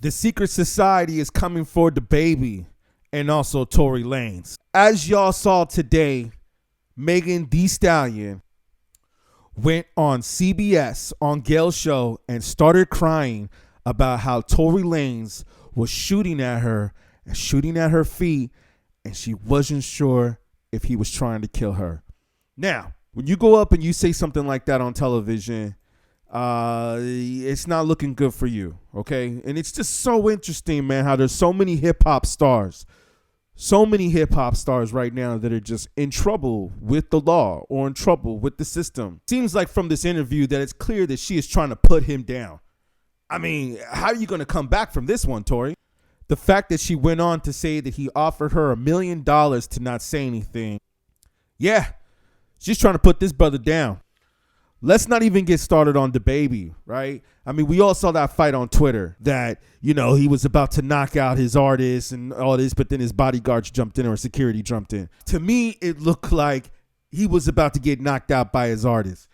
The secret society is coming for Dababy and also Tory Lanez. As y'all saw today, Megan Thee Stallion went on CBS on Gail's show and started crying about how Tory Lanez was shooting at her and shooting at her feet, and she wasn't sure if he was trying to kill her. Now, when you go up and you say something like that on television, it's not looking good for you, okay? And it's just so interesting, man, how there's so many hip-hop stars right now that are just in trouble with the law or in trouble with the system. Seems like from this interview that it's clear that she is trying to put him down. I mean, how are you going to come back from this one, Tory? The fact that she went on to say that he offered her $1 million to not say anything. Yeah, she's trying to put this brother down. Let's not even get started on Dababy, right? I mean, we all saw that fight on Twitter that, you know, he was about to knock out his artist and all this, but then his bodyguards jumped in or security jumped in. To me, it looked like he was about to get knocked out by his artist.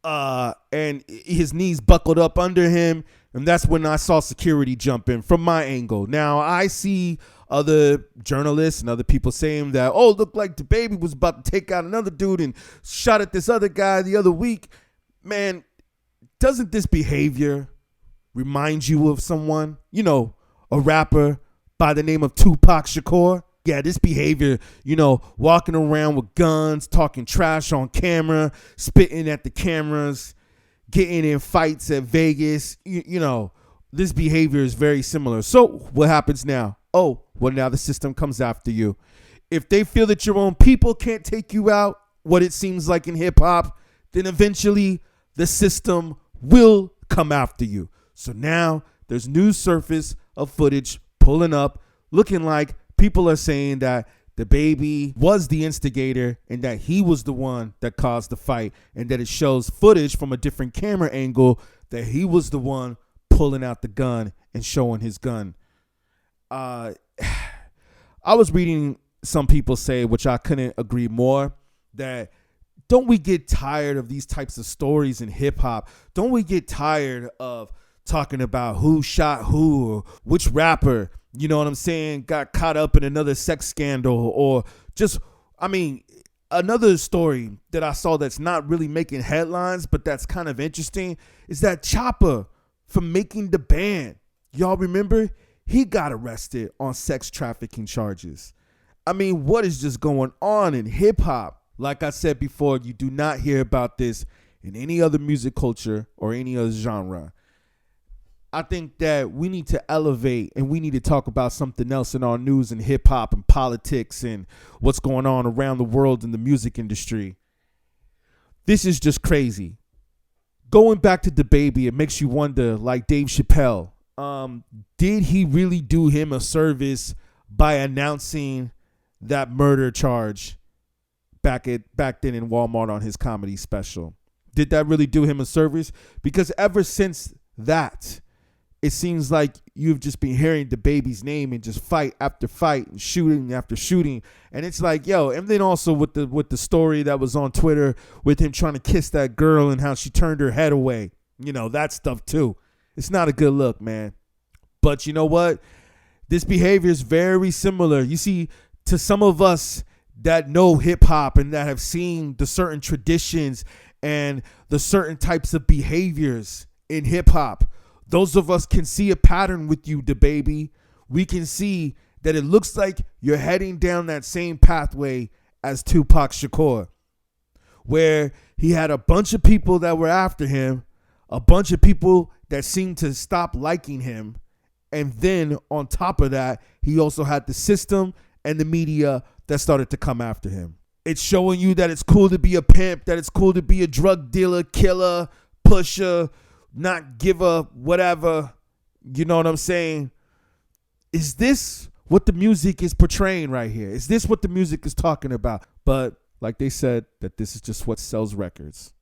And his knees buckled up under him, and that's when I saw security jump in from my angle. Now, I see other journalists and other people saying that, oh, looked like Dababy was about to take out another dude and shot at this other guy the other week. Man, doesn't this behavior remind you of someone? You know, a rapper by the name of Tupac Shakur? Yeah, this behavior, you know, walking around with guns, talking trash on camera, spitting at the cameras, getting in fights at Vegas. You know, this behavior is very similar. So what happens now? Oh, well, now the system comes after you. If they feel that your own people can't take you out, what it seems like in hip hop, then eventually the system will come after you. So now there's news surface of footage pulling up, looking like people are saying that Dababy was the instigator and that he was the one that caused the fight, and that it shows footage from a different camera angle that he was the one pulling out the gun and showing his gun. I was reading some people say, which I couldn't agree more, that don't we get tired of these types of stories in hip hop? Don't we get tired of talking about who shot who or which rapper, you know what I'm saying, got caught up in another sex scandal, or just, I mean, another story that I saw that's not really making headlines, but that's kind of interesting, is that Chopper from Making the Band. Y'all remember? He got arrested on sex trafficking charges. I mean, what is just going on in hip hop? Like I said before, you do not hear about this in any other music culture or any other genre. I think that we need to elevate and we need to talk about something else in our news and hip hop and politics and what's going on around the world in the music industry. This is just crazy. Going back to Dababy, it makes you wonder, like Dave Chappelle, did he really do him a service by announcing that murder charge back then in Walmart on his comedy special? Did that really do him a service? Because ever since that, it seems like you've just been hearing Dababy's name and just fight after fight and shooting after shooting. And it's like, yo, and then also with the story that was on Twitter with him trying to kiss that girl and how she turned her head away. You know, that stuff too. It's not a good look, man. But you know what? This behavior is very similar. You see, to some of us that know hip hop and that have seen the certain traditions and the certain types of behaviors in hip hop, those of us can see a pattern with you, Dababy. We can see that it looks like you're heading down that same pathway as Tupac Shakur, where he had a bunch of people that were after him, a bunch of people that seemed to stop liking him, and then on top of that, he also had the system and the media that started to come after him. It's showing you that it's cool to be a pimp, that it's cool to be a drug dealer, killer, pusher, not give a whatever. You know what I'm saying? Is this what the music is portraying right here? Is this what the music is talking about? But like they said, that this is just what sells records.